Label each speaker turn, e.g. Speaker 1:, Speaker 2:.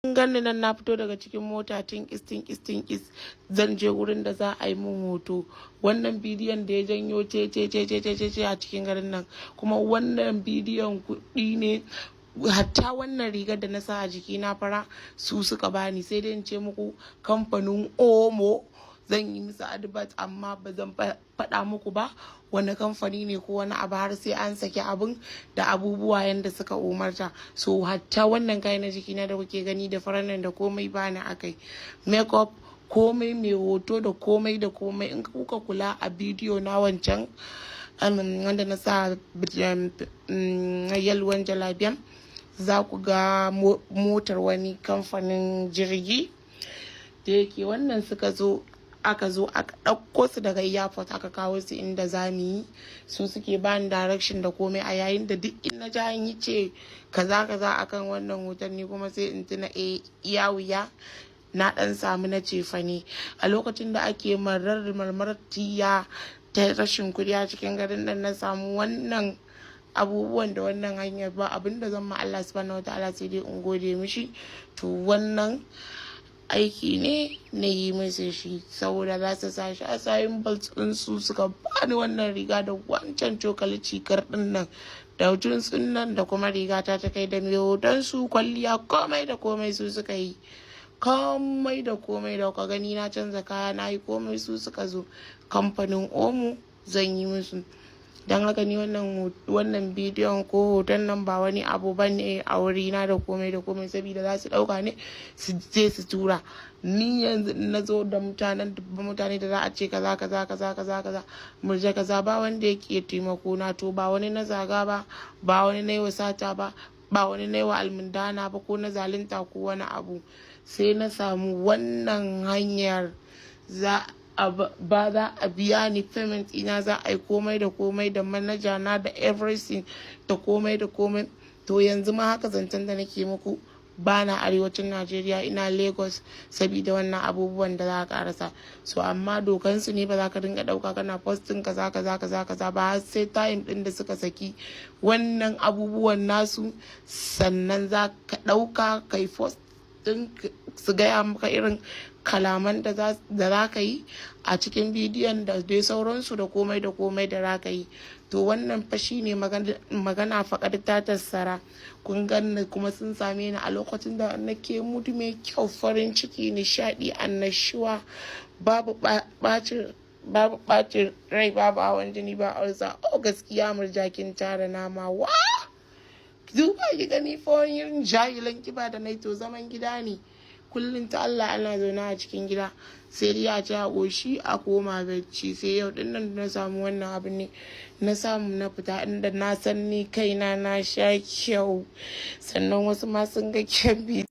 Speaker 1: Ganni nan na fito daga cikin mota tinkis zan je wurin da za a yi min hoto. Wannan bidiyon da ya janyo ce a cikin garin nan, kuma wannan bidiyon kuɗi ne. Hatta wannan rigar da na sa a jikina fara su suka bani, sai dai in ce muku kamfanin Omo zan yi musu advert, amma ba zan faɗa muku ba wani kamfani ne ko wani abu har sai an saki abin da abubuwa yanda suka umarta. So hatta wannan kayan na jikina da kuke gani da faranan da komai bani akai, makeup komai, mai hoto da komai in kuka kula a bidiyo na wancan wanda na sa yalwan jalabiyan, za ku ga motar wani kamfanin jirgi da yake wannan aka zo aka ɗauko su daga airport aka kawo su inda za mu yi. Su suke bani direction da komai, a yayin da duk in na ji an yi ce kaza akan wannan hoton, ni kuma sai in tuna iya wuya na dan samu na cefa ne a lokacin da ake marmartiya ta rashin kuɗi a cikin garin nan. Na samu wannan abubuwan da wannan hanyar, ba abinda zan ma Allah subhanahu wataala sai dai in gode mishi. To wannan aiki ne na yi musu shi, saboda za su sa shi a sayin belt din su suka bani wannan riga da wancan cokali cikar din nan da jinsin nan da kuma riga ta kai da mai hoton su, kwalliya komai da komai su suka yi. Komai da komai da ka gani na canza kaya na yi komai su suka zo. Kamfanin Omo zan yi musu. Don haka ni wannan bidiyon ko hoton nan ba wani abu bane a wurina da komai saboda za su dauka ne su je su tura. Ni yanzu na zo da mutane da za a ce kaza murje kaza, ba wanda yake taimako na. To ba wani na zaga ba wani na yi wasata ba wani na yi wa almundana ba ko na zalunta ko wani abu. Sai na samu wannan hanyar za a biya ni payment ina, za a yi komai da komai da manaja na da everything da komai. To yanzu ma haka zancen da nake muku ba na arewacin Najeriya, ina Lagos, saboda wannan abubuwan da za ka karasa. So amma dokansu ne ba za ka dinga dauka kana posting kaza ba, har sai time din da suka saki wannan abubuwan nasu sannan za ka dauka kai post din su gaya maka irin kalaman da za ka yi a cikin bidiyon da dai sauransu da komai da za ka yi. To wannan fa shine magana faƙar ta tassara. Kun ganni kuma sun same ni a lokacin da nake mutu mai kyau, farin ciki, nishaɗi, annashuwa, babu ɓacin rai, babu hawan jini, ba ulcer. Gaskiya murjakin tara nama wa duba ki gani fa wani irin jahilan kiba da nai. To zaman gida ne kullum, ta Allah ana zaune a cikin gida sai dai a ci a ƙoshi a koma bacci. Sai yau din nan na samu wannan abin ne na samu na fita inda na san ni kaina na sha kyau, sannan wasu ma sun ga kyan